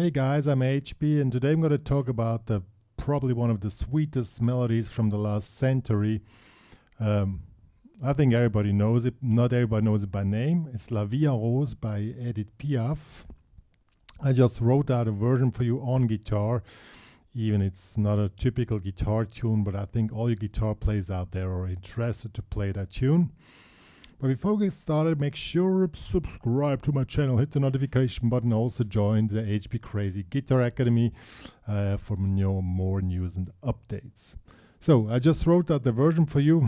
Hey guys, I'm HP, and today I'm going to talk about probably one of the sweetest melodies from the last century. I think everybody knows it. Not everybody knows it by name. It's La Vie en Rose by Edith Piaf. I just wrote out a version for you on guitar. Even it's not a typical guitar tune, but I think all you guitar players out there are interested to play that tune. But before we get started, make sure to subscribe to my channel, hit the notification button, also join the HPCrazy Guitar Academy for more news and updates. So I just wrote out the version for you.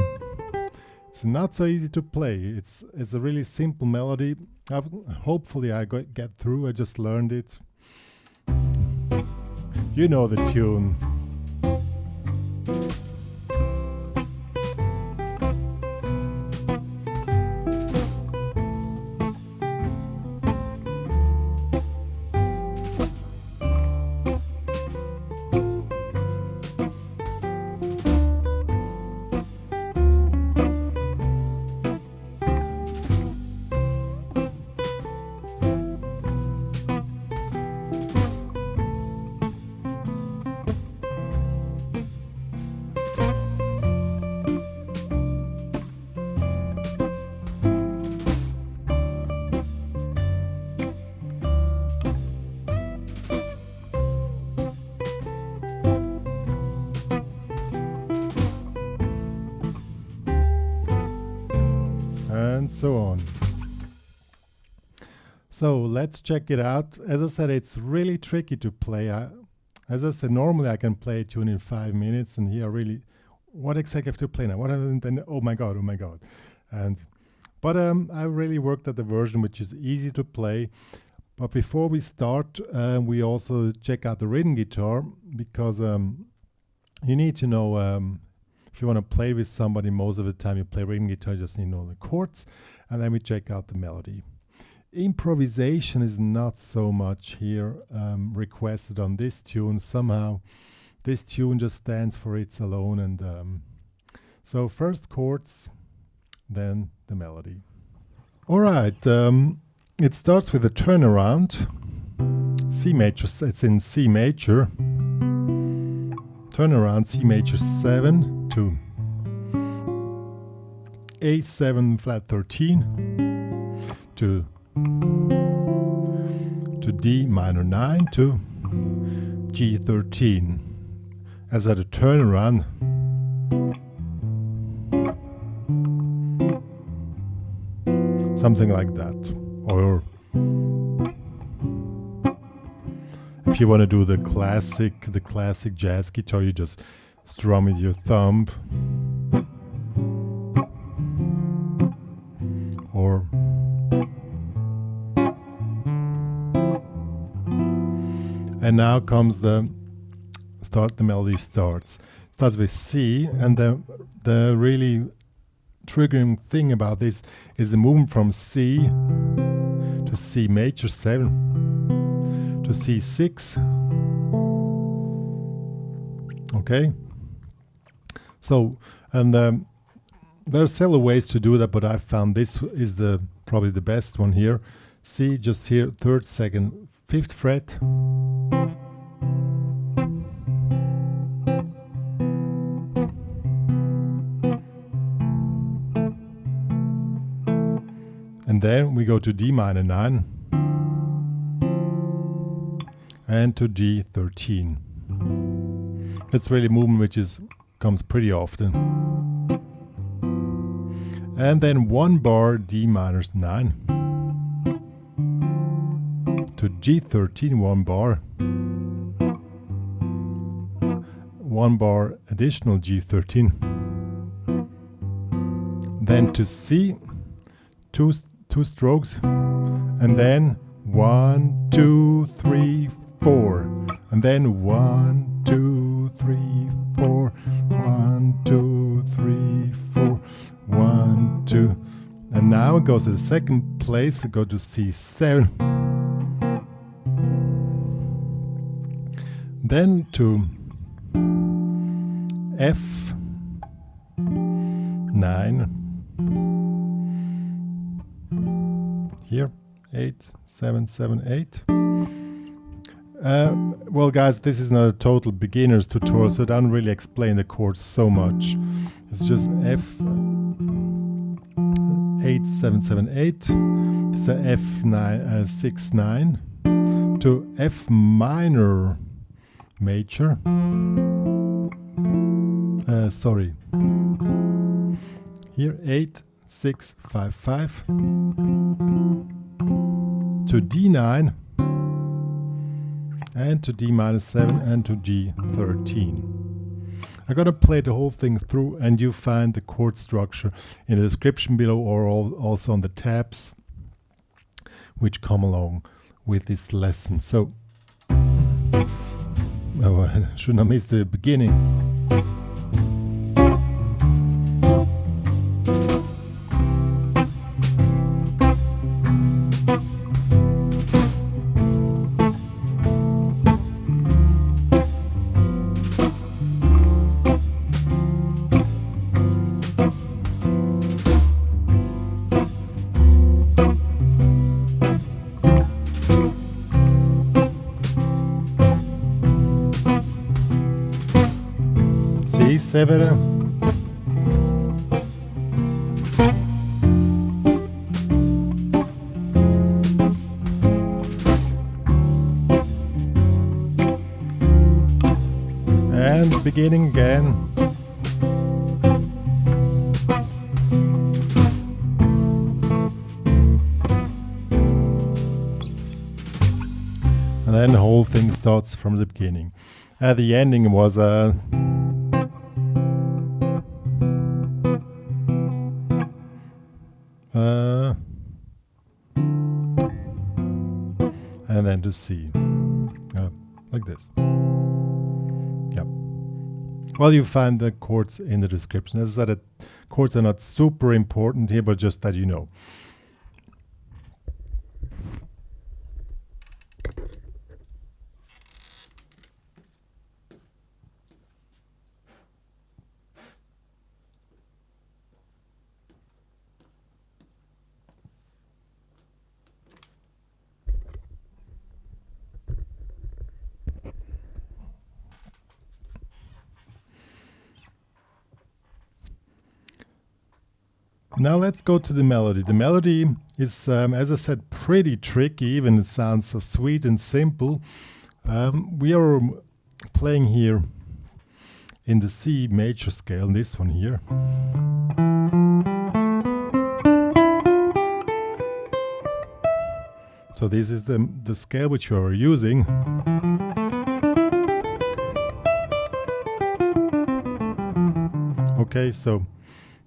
It's not so easy to play. It's a really simple melody. Hopefully I get through. I just learned it. You know the tune. And so on. So let's check it out. As I said, it's really tricky to play. As I said, normally I can play a tune in 5 minutes, and here really, what exactly have to play now? What then? Oh my god! But I really worked at the version which is easy to play. But before we start, we also check out the rhythm guitar, because you need to know. If you want to play with somebody, most of the time you play rhythm guitar, you just need to know the chords, and then we check out the melody. Improvisation is not so much here requested on this tune. Somehow this tune just stands for its alone, and so first chords, then the melody. Alright, it starts with a turnaround. C major, it's in C major. Turnaround C major 7 to A7 flat 13 to D minor 9 to G13 as at a turnaround. Something like that. Or if you want to do the classic jazz guitar, you just strum with your thumb. Or and now comes the melody starts. Starts with C, and the really triggering thing about this is the movement from C to C major 7 to C6. Okay, so and there are several ways to do that, but I found this is probably the best one here. C, just here, 3rd, 2nd, 5th fret. And then we go to D minor 9 and to G13. That's really movement which comes pretty often. And then 1 bar D minor 9 to G13, 1 bar. 1 bar additional G13. Then to C, two strokes, and then 1, 2, 3, 4, and then 1, 2, 3, 4, 1, 2, 3, 4, 1, 2, and now it goes to the 2nd place. It goes to C7, then to F9, here 8, 7, 7, 8, Well, guys, this is not a total beginner's tutorial, so I don't really explain the chords so much. It's just F8778, it's a F69 to F minor major. Sorry. Here 8655 to D9 and to D minus 7 and to G13. I'm gonna play the whole thing through, and you find the chord structure in the description below, or also on the tabs which come along with this lesson. So, oh, I should not miss the beginning. C7, and beginning again. And then the whole thing starts from the beginning. At the ending was a and then to C, like this. Yeah. Well, you find the chords in the description. As I said, chords are not super important here, but just that you know. Now let's go to the melody. The melody is, as I said, pretty tricky, even it sounds so sweet and simple. We are playing here in the C major scale, this one here. So this is the scale which we are using. Okay, so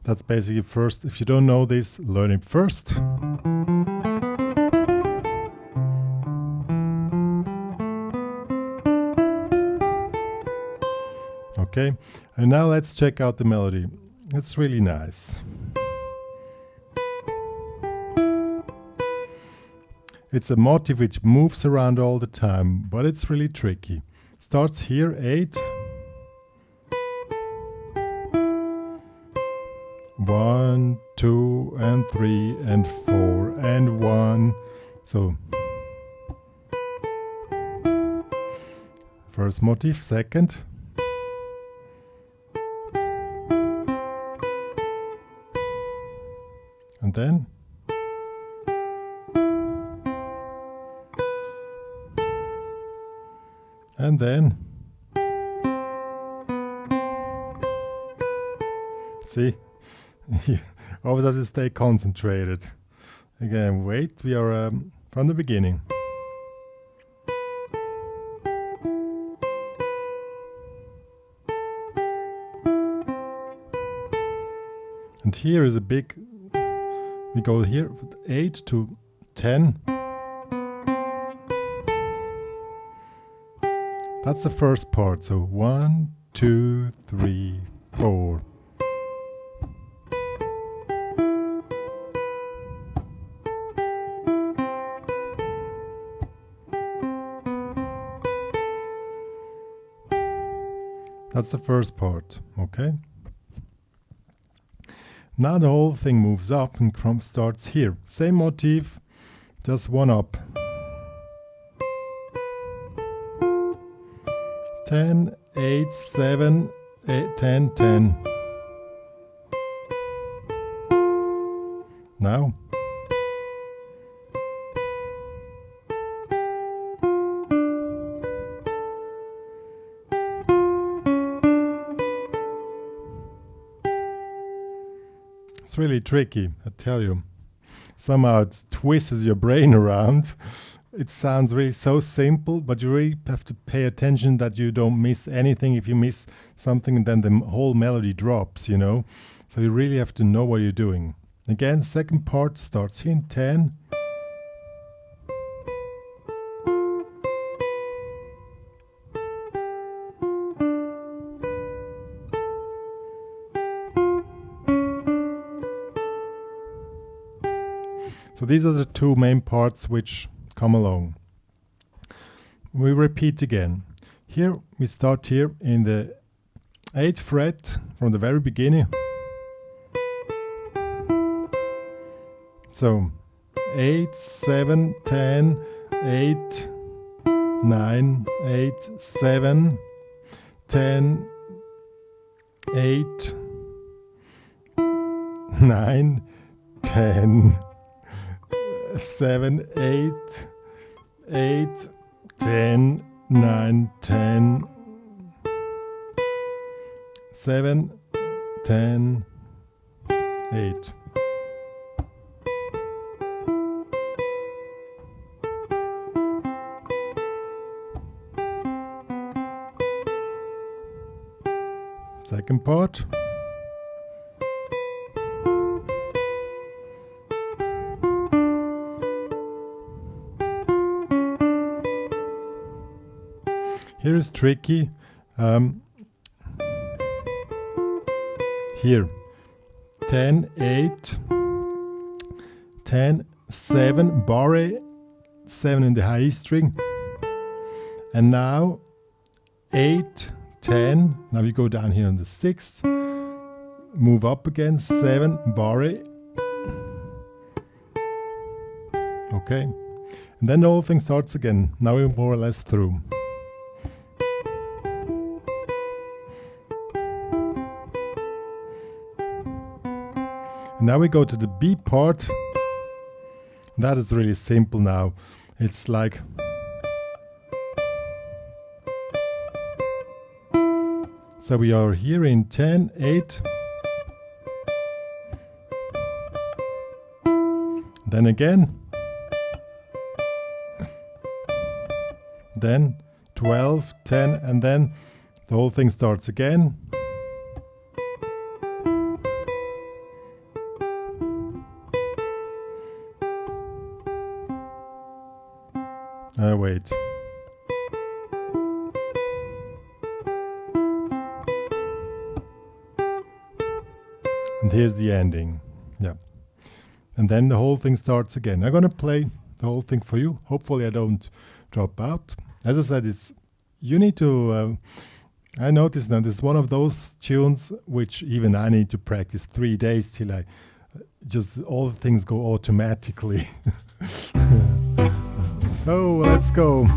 that's basically first. If you don't know this, learn it first. Okay, and now let's check out the melody. It's really nice. It's a motif which moves around all the time, but it's really tricky. Starts here, 8. 1, 2, and 3, and 4, and 1. So, first motif, second. And then. And then. See? You always have to stay concentrated. Again, wait, we are from the beginning. And here is a big, we go here, 8 to 10. That's the first part, so 1, 2, 3, 4. That's the first part, okay? Now the whole thing moves up and starts here. Same motif, just one up. 10, 8, 7, 8, 10, 10. Now. It's really tricky, I tell you. Somehow it twists your brain around. It sounds really so simple, but you really have to pay attention that you don't miss anything. If you miss something, then the whole melody drops, you know. So you really have to know what you're doing. Again, second part starts here in 10. So these are the two main parts which come along. We repeat again. Here we start here in the 8th fret from the very beginning. So 8, 7, 10, 8, 9, 8, 7, 10, 8, 9, 10, 7, 8, 8, 10, 9, 10, 7, 10, 8. Second part. Here is tricky. Here 10, 8, 10, 7, bar A, 7 in the high E string, and now 8, 10. Now we go down here on the 6th, move up again, 7, bar A. Okay, and then the whole thing starts again. Now we're more or less through. And now we go to the B part. That is really simple now. It's like so we are here in 10, 8. Then again. Then 12, 10, and then the whole thing starts again. Wait. And here's the ending. Yeah. And then the whole thing starts again. I'm going to play the whole thing for you. Hopefully I don't drop out. As I said, you need to... I noticed that it's one of those tunes which even I need to practice 3 days till I just all the things go automatically. So let's go.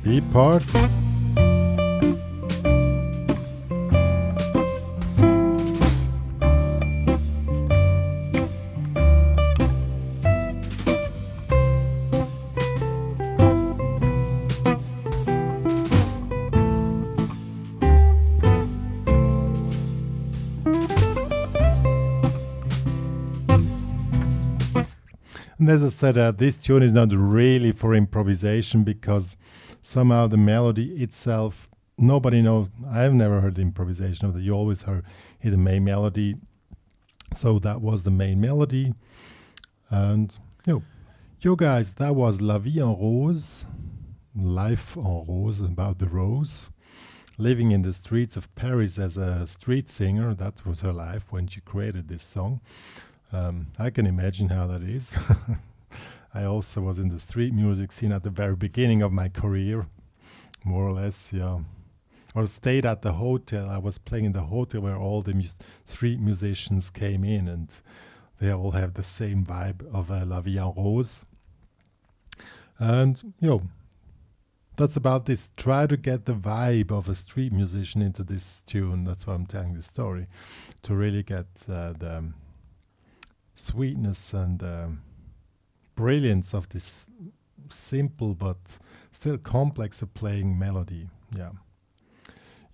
B part. And as I said, this tune is not really for improvisation because somehow the melody itself, nobody knows. I've never heard the improvisation of it. You always hear the main melody. So that was the main melody. And yo guys, that was La Vie en Rose life en rose, about the rose. Living in the streets of Paris as a street singer, that was her life when she created this song. I can imagine how that is. I also was in the street music scene at the very beginning of my career, more or less, yeah. Or stayed at the hotel. I was playing in the hotel where all the street musicians came in, and they all have the same vibe of La Vie en Rose. And, that's about this. Try to get the vibe of a street musician into this tune. That's why I'm telling this story, to really get the sweetness and brilliance of this simple but still complex of playing melody. Yeah.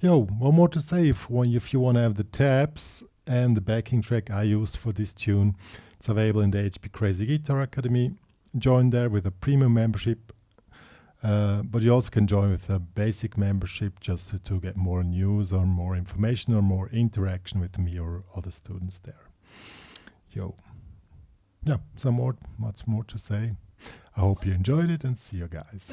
One more to say. If you want to have the tabs and the backing track I used for this tune, it's available in the HPCrazy Guitar Academy. Join there with a premium membership, but you also can join with a basic membership just to get more news or more information or more interaction with me or other students there. Much more to say. I hope you enjoyed it, and see you guys.